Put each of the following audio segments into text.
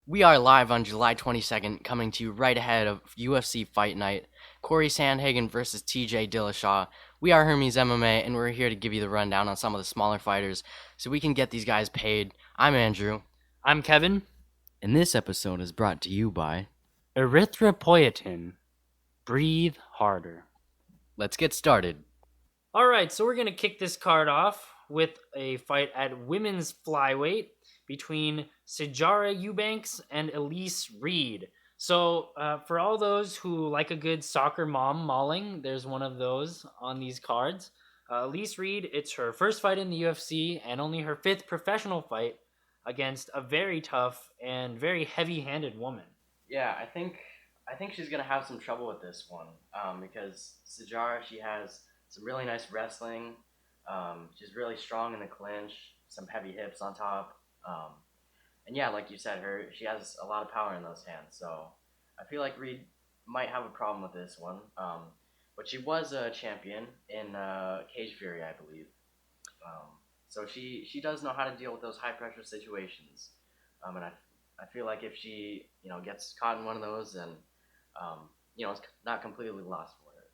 We are live on July 22nd, coming to you right ahead of UFC Fight Night. Corey Sandhagen versus TJ Dillashaw. We are Hermes MMA, and we're here to give you the rundown on some of the smaller fighters so we can get these guys paid. I'm Andrew. I'm Kevin. And this episode is brought to you by Erythropoietin. Breathe harder. Let's get started. All right, so we're going to kick this card off with a fight at women's flyweight between Sijara Eubanks and Elise Reed. So, for all those who like a good soccer mom mauling, there's one of those on these cards. Elise Reed, it's her first fight in the UFC and only her fifth professional fight against a very tough and very heavy-handed woman. Yeah, I think she's gonna have some trouble with this one because Sijara, she has some really nice wrestling. She's really strong in the clinch, some heavy hips on top. And yeah, like you said, she has a lot of power in those hands. So I feel like Reed might have a problem with this one. But she was a champion in Cage Fury, I believe. So she does know how to deal with those high pressure situations. And I feel like if she gets caught in one of those, then it's not completely lost for her.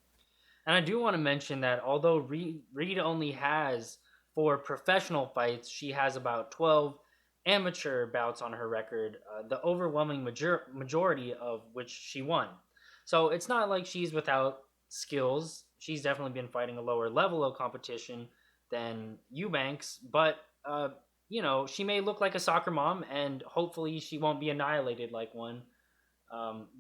And I do want to mention that although Reed only has 4 professional fights, she has about 12 amateur bouts on her record, the overwhelming majority of which she won. So it's not like she's without skills. She's definitely been fighting a lower level of competition than Eubanks, but she may look like a soccer mom, and hopefully she won't be annihilated like one.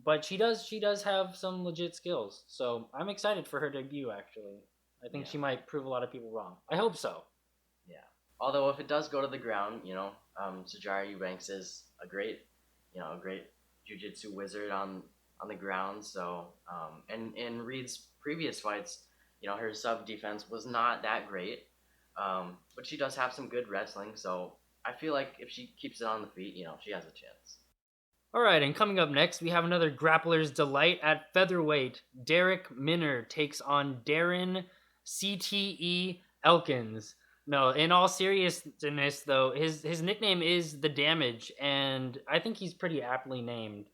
But she does have some legit skills, so I'm excited for her debut. Actually, I think Yeah. she might prove a lot of people wrong. I hope so. Yeah. Although if it does go to the ground, Sajara Eubanks is a great jujitsu wizard on the ground. So, and in Reed's previous fights, her sub defense was not that great. But she does have some good wrestling. So I feel like if she keeps it on the feet, she has a chance. All right, and coming up next, we have another grappler's delight at featherweight. Derek Minner takes on Darren CTE Elkins. No, in all seriousness, though, his nickname is The Damage, and I think he's pretty aptly named.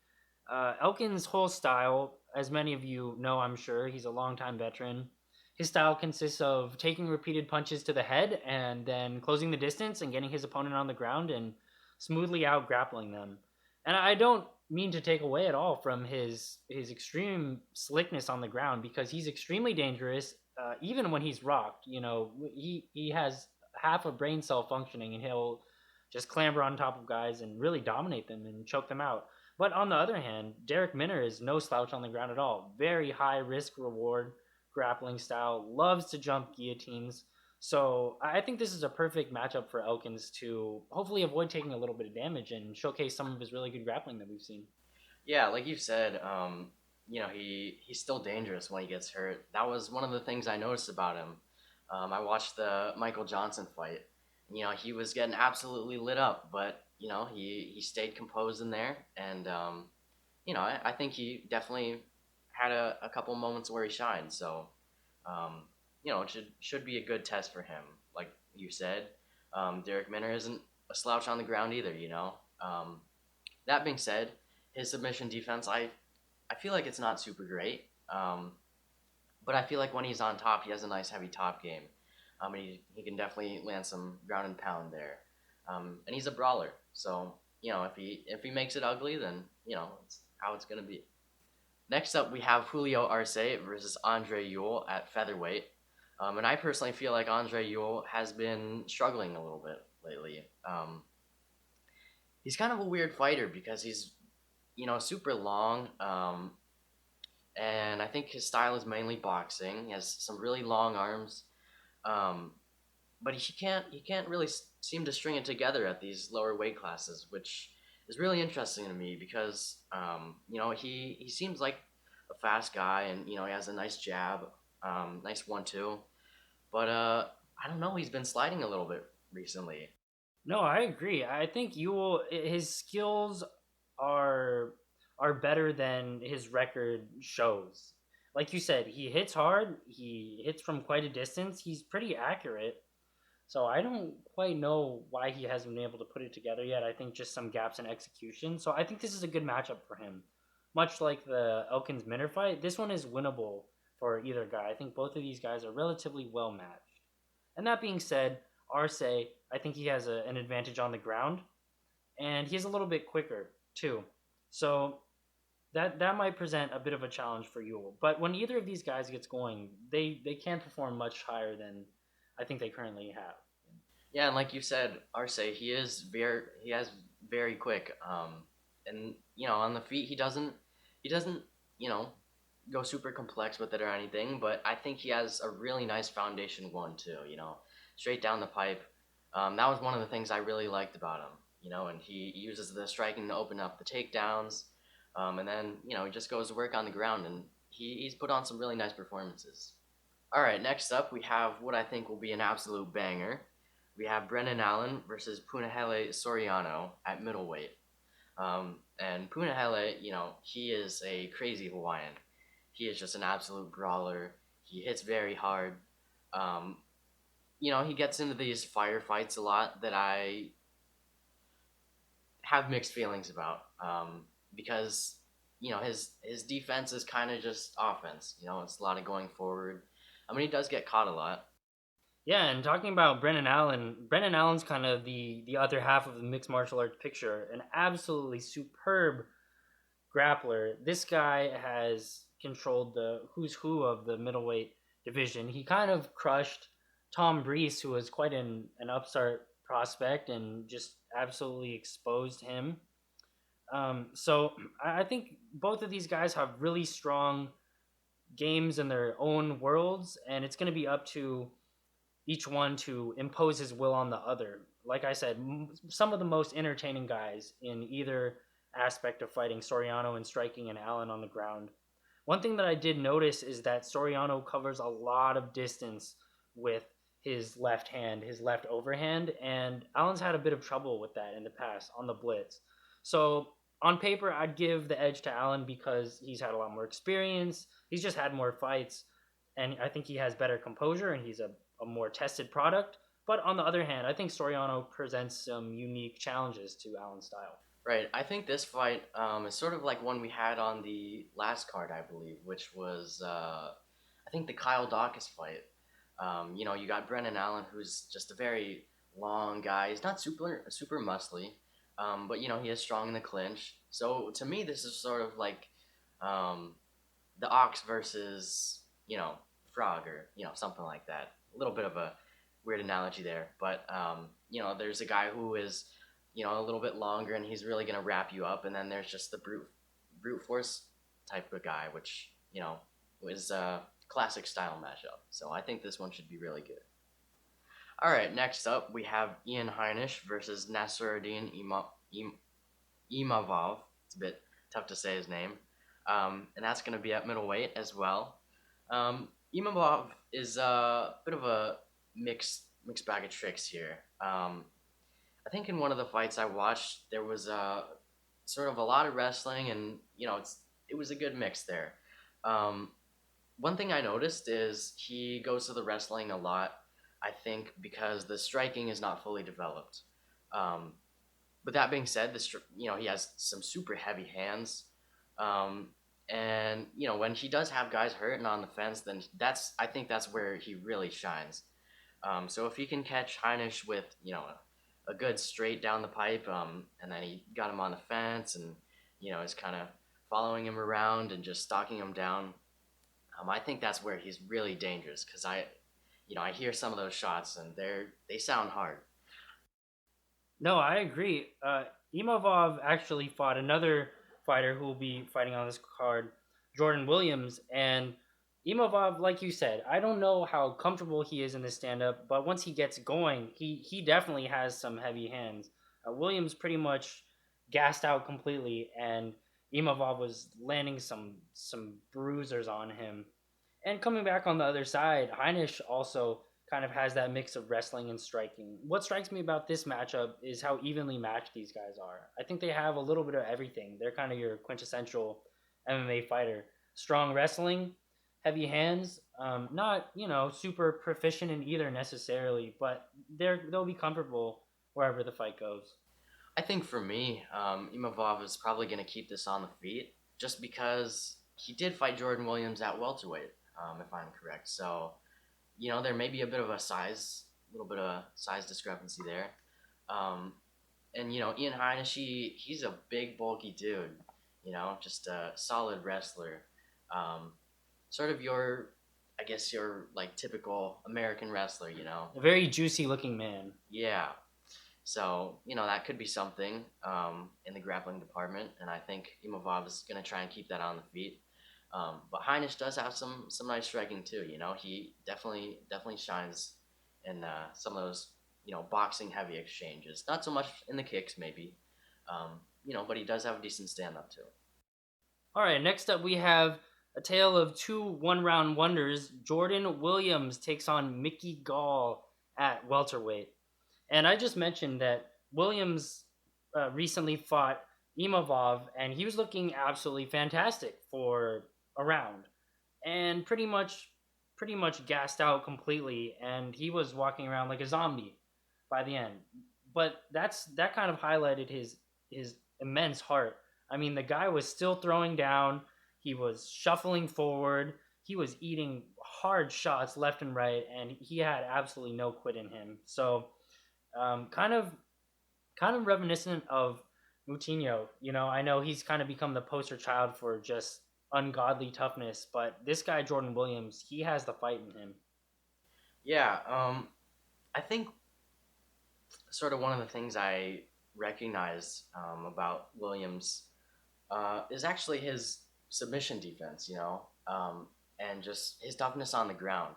Elkins' whole style, as many of you know, I'm sure, he's a longtime veteran. His style consists of taking repeated punches to the head and then closing the distance and getting his opponent on the ground and smoothly out grappling them. And I don't mean to take away at all from his extreme slickness on the ground, because he's extremely dangerous, even when he's rocked. He has half a brain cell functioning, and he'll just clamber on top of guys and really dominate them and choke them out. But on the other hand, Derek Minner is no slouch on the ground at all. Very high risk reward grappling style, loves to jump guillotines. So I think this is a perfect matchup for Elkins to hopefully avoid taking a little bit of damage and showcase some of his really good grappling that we've seen. Yeah, like you said, he's still dangerous when he gets hurt. That was one of the things I noticed about him. I watched the Michael Johnson fight. He was getting absolutely lit up, but he stayed composed in there, and I think he definitely had a couple moments where he shined. So, it should be a good test for him. Like you said, Derek Minner isn't a slouch on the ground either. That being said, his submission defense, I feel like it's not super great. But I feel like when he's on top, he has a nice heavy top game. And he can definitely land some ground and pound there. And he's a brawler, so if he makes it ugly, then it's how it's gonna be. Next up, we have Julio Arce versus Andre Ewell at featherweight. And I personally feel like Andre Ewell has been struggling a little bit lately. He's kind of a weird fighter because he's super long. And I think his style is mainly boxing. He has some really long arms, but he can't really seem to string it together at these lower weight classes, which is really interesting to me because he seems like a fast guy, and he has a nice jab, nice 1-2, but I don't know, he's been sliding a little bit recently. No, I agree. I think his skills are are better than his record shows. Like you said, he hits hard. He hits from quite a distance. He's pretty accurate. So I don't quite know why he hasn't been able to put it together yet. I think just some gaps in execution. So I think this is a good matchup for him. Much like the Elkins Minner fight, this one is winnable for either guy. I think both of these guys are relatively well matched. And that being said, Arce, I think he has an advantage on the ground, and he's a little bit quicker too. So that might present a bit of a challenge for Yule. But when either of these guys gets going, they can perform much higher than I think they currently have. Yeah, and like you said, Arce, he has very quick. And on the feet he doesn't you know go super complex with it or anything. But I think he has a really nice foundation one too. Straight down the pipe. That was one of the things I really liked about him. And he uses the striking to open up the takedowns. And then he just goes to work on the ground, and he's put on some really nice performances. All right, next up we have what I think will be an absolute banger. We have Brennan Allen versus Punahele Soriano at middleweight. And Punahele, he is a crazy Hawaiian. He is just an absolute brawler. He hits very hard. Um, he gets into these firefights a lot that I have mixed feelings about, because his defense is kind of just offense. It's a lot of going forward. I mean, he does get caught a lot. Yeah, and talking about Brennan Allen's kind of the other half of the mixed martial arts picture, an absolutely superb grappler. This guy has controlled the who's who of the middleweight division. He kind of crushed Tom Breese, who was quite an upstart prospect, and just absolutely exposed him. So I think both of these guys have really strong games in their own worlds, and it's going to be up to each one to impose his will on the other. Like I said, some of the most entertaining guys in either aspect of fighting, Soriano in striking and Allen on the ground. One thing that I did notice is that Soriano covers a lot of distance with his left hand, his left overhand, and Allen's had a bit of trouble with that in the past on the blitz. So on paper, I'd give the edge to Allen because he's had a lot more experience. He's just had more fights, and I think he has better composure, and he's a more tested product. But on the other hand, I think Soriano presents some unique challenges to Allen's style. Right. I think this fight is sort of like one we had on the last card, I believe, which was I think the Kyle Dawkins fight. You got Brennan Allen, who's just a very long guy. He's not super muscly, but he is strong in the clinch. So to me, this is sort of like the ox versus frog, or something like that. A little bit of a weird analogy there, but there's a guy who is a little bit longer, and he's really gonna wrap you up, and then there's just the brute force type of guy, which is a classic style matchup. So I think this one should be really good. All right, next up we have Ian Heinisch versus Nasruddin Imavov. It's a bit tough to say his name, and that's gonna be at middleweight as well. Imavov is a bit of a mixed bag of tricks here. I think in one of the fights I watched, there was sort of a lot of wrestling, and it was a good mix there. One thing I noticed is he goes to the wrestling a lot. I think because the striking is not fully developed. But that being said, he has some super heavy hands. And when he does have guys hurt and on the fence, then I think that's where he really shines. So if he can catch Heinisch with a good straight down the pipe, and then he got him on the fence, and is kind of following him around and just stalking him down, I think that's where he's really dangerous, because I hear some of those shots, and they sound hard. No, I agree. Imavov actually fought another fighter who will be fighting on this card, Jordan Williams, and Imavov, like you said, I don't know how comfortable he is in this stand-up, but once he gets going, he definitely has some heavy hands. Williams pretty much gassed out completely, and Imavov was landing some bruisers on him. And coming back on the other side, Heinisch also kind of has that mix of wrestling and striking. What strikes me about this matchup is how evenly matched these guys are. I think they have a little bit of everything. They're kind of your quintessential MMA fighter. Strong wrestling, heavy hands. Not super proficient in either necessarily, but they'll be comfortable wherever the fight goes. I think for me, Imavov is probably going to keep this on the feet just because he did fight Jordan Williams at welterweight, if I'm correct. So, there may be a bit of a little bit of a size discrepancy there. Um, and, Ian Heinisch, he's a big, bulky dude, just a solid wrestler. Um, sort of I guess, your, like, typical American wrestler. A very juicy looking man. Yeah, so, that could be something in the grappling department, and I think Imavov is going to try and keep that on the feet. But Heinisch does have some nice striking too. He definitely shines in some of those boxing heavy exchanges. Not so much in the kicks maybe, but he does have a decent stand up too. All right, next up we have a tale of two one-round wonders. Jordan Williams takes on Mickey Gall at welterweight. And I just mentioned that Williams recently fought Imavov, and he was looking absolutely fantastic for a round, and pretty much gassed out completely, and he was walking around like a zombie by the end. But that kind of highlighted his immense heart. I mean, the guy was still throwing down. He was shuffling forward. He was eating hard shots left and right, and he had absolutely no quit in him. So kind of reminiscent of Moutinho. I know he's kind of become the poster child for just ungodly toughness, but this guy Jordan Williams, he has the fight in him. Yeah, I think sort of one of the things I recognize about Williams is actually his submission defense, and just his toughness on the ground,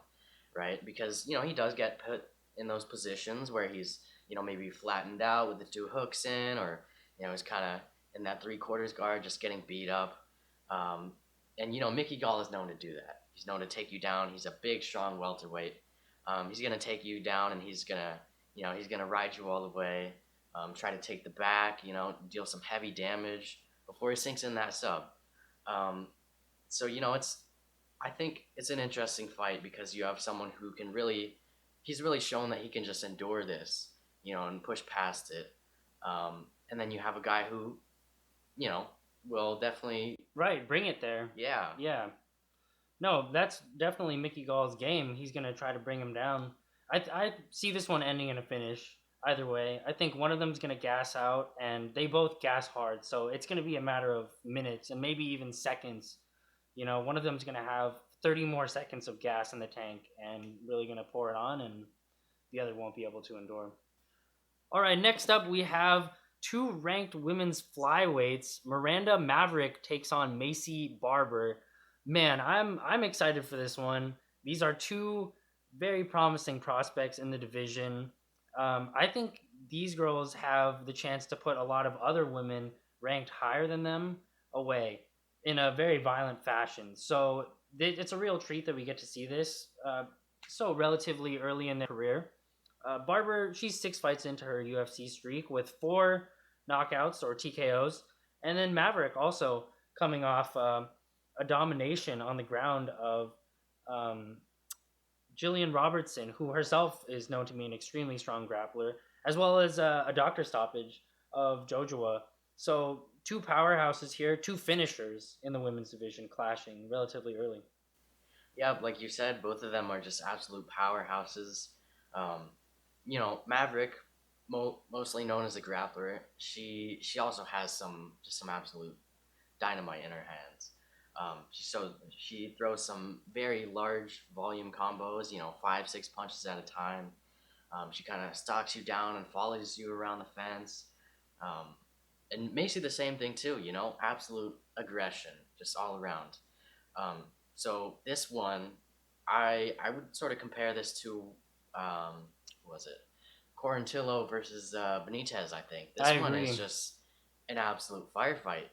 right? Because he does get put in those positions where he's maybe flattened out with the two hooks in, or he's kind of in that 3/4 guard just getting beat up. And Mickey Gall is known to do that. He's known to take you down. He's a big, strong welterweight. He's gonna take you down, and he's gonna ride you all the way. Try to take the back. Deal some heavy damage before he sinks in that sub. So I think it's an interesting fight because you have someone who can he's really shown that he can just endure this, and push past it. And then you have a guy who, will definitely, Right, bring it there. yeah. Yeah. No, that's definitely Mickey Gall's game. He's going to try to bring him down. I see this one ending in a finish either way. I think one of them's going to gas out, and they both gas hard. So it's going to be a matter of minutes and maybe even seconds. One of them's going to have 30 more seconds of gas in the tank and really going to pour it on, and the other won't be able to endure. All right, next up we have two ranked women's flyweights. Miranda Maverick takes on Macy Barber. Man, I'm excited for this one. These are two very promising prospects in the division. I think these girls have the chance to put a lot of other women ranked higher than them away in a very violent fashion. So it's a real treat that we get to see this so relatively early in their career. Barber, she's 6 fights into her UFC streak with 4 knockouts or TKOs. And then Maverick also coming off a domination on the ground of Jillian Robertson, who herself is known to be an extremely strong grappler, as well as a doctor stoppage of Jojoa. So 2 powerhouses here, 2 finishers in the women's division clashing relatively early. Yeah, like you said, both of them are just absolute powerhouses. Maverick, mostly known as a grappler, she also has some absolute dynamite in her hands. She throws some very large volume combos, 5-6 punches at a time. She kind of stalks you down and follows you around the fence. And Macy the same thing too, absolute aggression just all around. So this one, I would sort of compare this to what was it? Corantillo versus Benitez, I think. This one is just an absolute firefight,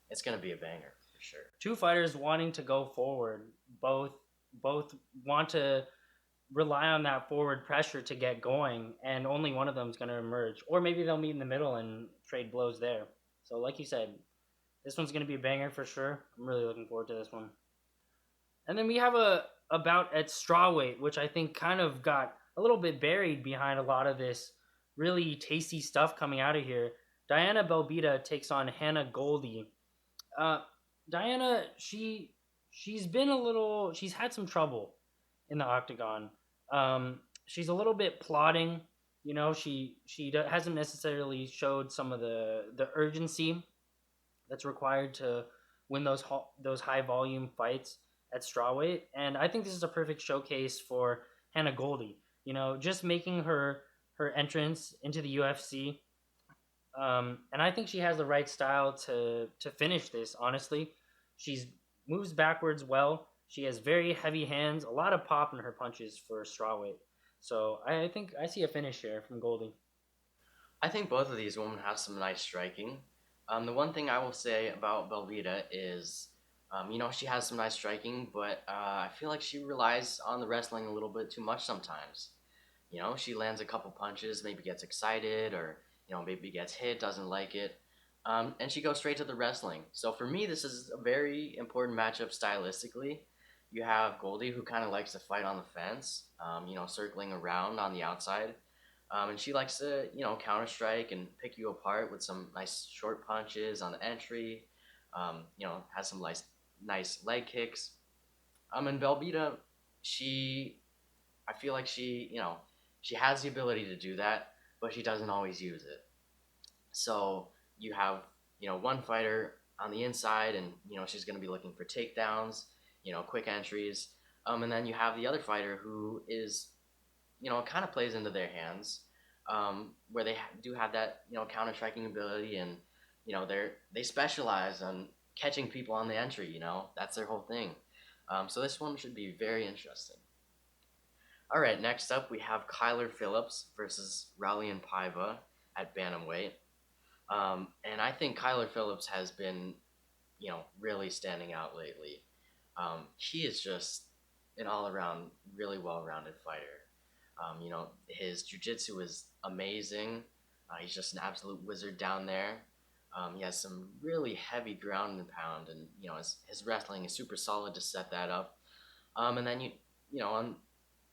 it's going to be a banger for sure. 2 fighters wanting to go forward. Both want to rely on that forward pressure to get going, and only one of them is going to emerge. Or maybe they'll meet in the middle and trade blows there. So like you said, This one's going to be a banger for sure. I'm really looking forward to this one. And then we have a bout at strawweight, which I think kind of got a little bit buried behind a lot of this really tasty stuff coming out of here. Diana Belbita takes on Hannah Goldie. Uh, Diana, she's had some trouble in the octagon. She's a little bit plodding. You know, hasn't necessarily showed some of the urgency that's required to win those high volume fights at strawweight. And I think this is a perfect showcase for Hannah Goldie. You know, just making her entrance into the UFC. And I think she has the right style to finish this. Honestly, she's moves backwards well. She has very heavy hands, a lot of pop in her punches for strawweight. So I think I see a finish here from Goldie. I think both of these women have some nice striking. The one thing I will say about Belvita is, she has some nice striking, but I feel like she relies on the wrestling a little bit too much sometimes. She lands a couple punches, maybe gets excited, or maybe gets hit, doesn't like it, and she goes straight to the wrestling. So for me, this is a very important matchup stylistically. You have Goldie, who kind of likes to fight on the fence, circling around on the outside, and she likes to counter strike and pick you apart with some nice short punches on the entry. Has some nice leg kicks. And Velveeta, she I feel like she has the ability to do that, but she doesn't always use it. So you have one fighter on the inside, and she's going to be looking for takedowns, quick entries, and then you have the other fighter who is kind of plays into their hands, where they do have that counter striking ability, and they specialize on catching people on the entry. That's their whole thing. So this one should be very interesting. All right, next up we have Kyler Phillips versus Raulian Paiva at bantamweight. And I think Kyler Phillips has been, really standing out lately. He is just an all-around, really well-rounded fighter. His jiu-jitsu is amazing. He's just an absolute wizard down there. He has some really heavy ground and pound, and his wrestling is super solid to set that up. And then on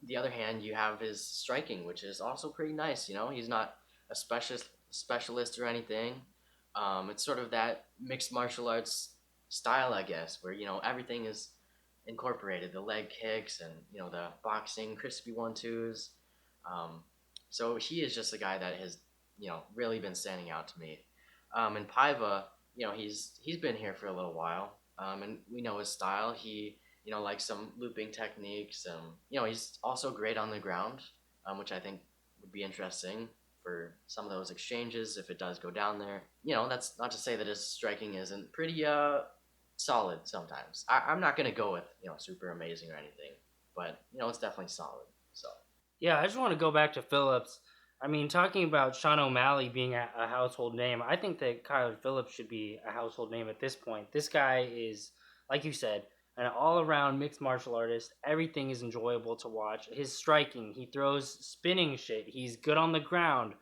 the other hand, you have his striking, which is also pretty nice. He's not a specialist or anything. It's sort of that mixed martial arts style, I guess, where everything is incorporated: the leg kicks and the boxing, crispy 1-2s. So he is just a guy that has really been standing out to me. And Paiva, he's been here for a little while, and we know his style. He like some looping techniques. He's also great on the ground, which I think would be interesting for some of those exchanges if it does go down there. That's not to say that his striking isn't pretty solid sometimes. I'm not going to go with, super amazing or anything, but, it's definitely solid. So, Yeah, I just want to go back to Phillips. I mean, talking about Sean O'Malley being a household name, I think that Kyler Phillips should be a household name at this point. This guy is, like you said, an all-around mixed martial artist. Everything is enjoyable to watch. His striking, he throws spinning shit. He's good on the ground,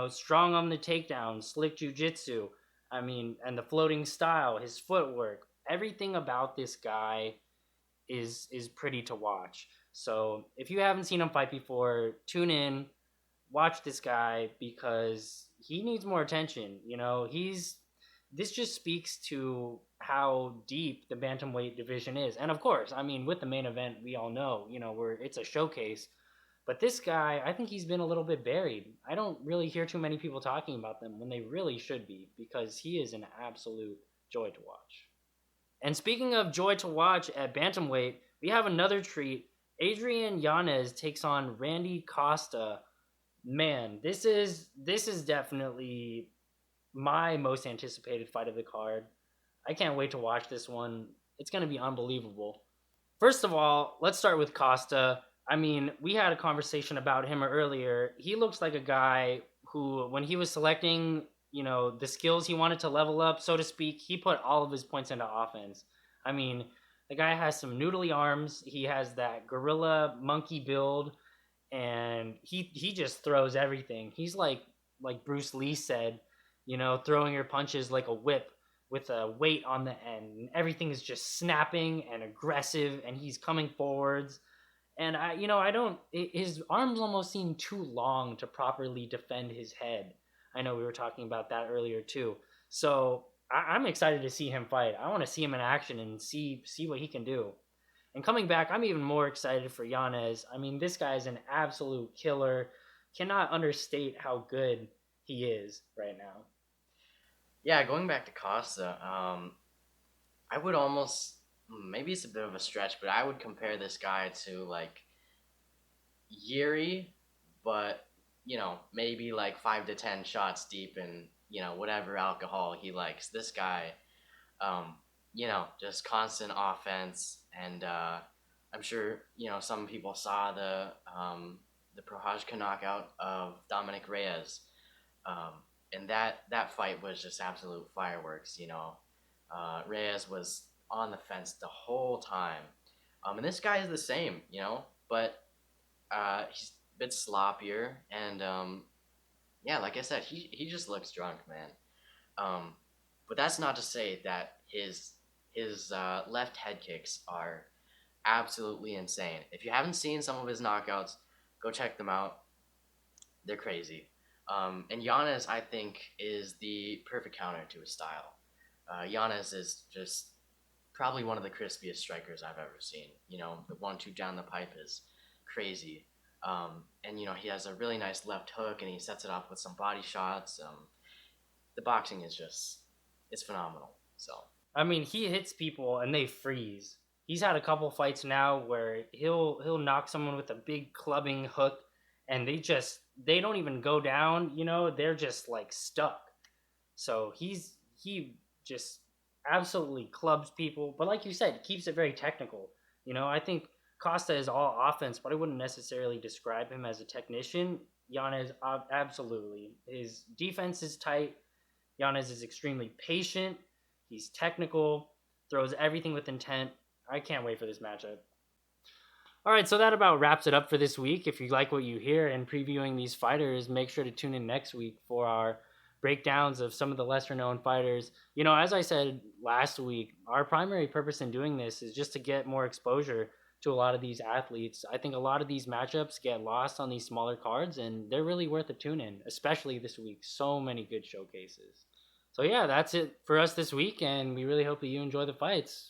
strong on the takedown, slick jiu-jitsu. I mean, and the floating style, his footwork, everything about this guy is pretty to watch. So if you haven't seen him fight before, tune in, watch this guy, because he needs more attention. This just speaks to how deep the bantamweight division is. And of course, I mean, with the main event, we all know, it's a showcase. But this guy, I think he's been a little bit buried. I don't really hear too many people talking about them when they really should be, because he is an absolute joy to watch. And speaking of joy to watch at bantamweight, we have another treat. Adrian Yanez takes on Randy Costa. Man, this is definitely my most anticipated fight of the card. I can't wait to watch this one. It's going to be unbelievable. First of all, let's start with Costa. I mean, we had a conversation about him earlier. He looks like a guy who, when he was selecting, the skills he wanted to level up, so to speak, he put all of his points into offense. I mean, the guy has some noodly arms. He has that gorilla monkey build, and he just throws everything. He's like Bruce Lee said, throwing your punches like a whip. with a weight on the end, and everything is just snapping and aggressive, and he's coming forwards. And I don't. His arms almost seem too long to properly defend his head. I know we were talking about that earlier too. So I'm excited to see him fight. I want to see him in action and see what he can do. And coming back, I'm even more excited for Yanez. I mean, this guy is an absolute killer. Cannot understate how good he is right now. Yeah, going back to Costa, I would almost, maybe it's a bit of a stretch, but I would compare this guy to like Yuri, but maybe like 5 to 10 shots deep in whatever alcohol he likes. This guy, just constant offense, and I'm sure some people saw the Prohajka knockout of Dominic Reyes, um, and that fight was just absolute fireworks. Reyes was on the fence the whole time, and this guy is the same, but he's a bit sloppier, and yeah, like I said, he just looks drunk, man. But that's not to say that his left head kicks are absolutely insane. If you haven't seen some of his knockouts, go check them out. They're crazy. And Giannis, I think, is the perfect counter to his style. Giannis is just probably one of the crispiest strikers I've ever seen. The 1-2 down the pipe is crazy. And he has a really nice left hook, and he sets it off with some body shots. The boxing is it's phenomenal. So I mean, he hits people and they freeze. He's had a couple fights now where he'll knock someone with a big clubbing hook, and they don't even go down. They're just like stuck. So he just absolutely clubs people. But like you said, keeps it very technical. I think Costa is all offense, but I wouldn't necessarily describe him as a technician. Yanez, absolutely. His defense is tight. Yanez is extremely patient. He's technical, throws everything with intent. I can't wait for this matchup. All right, so that about wraps it up for this week. If you like what you hear and previewing these fighters, make sure to tune in next week for our breakdowns of some of the lesser known fighters. As I said last week, our primary purpose in doing this is just to get more exposure to a lot of these athletes. I think a lot of these matchups get lost on these smaller cards, and they're really worth a tune in, especially this week. So many good showcases. So yeah, that's it for us this week, and we really hope that you enjoy the fights.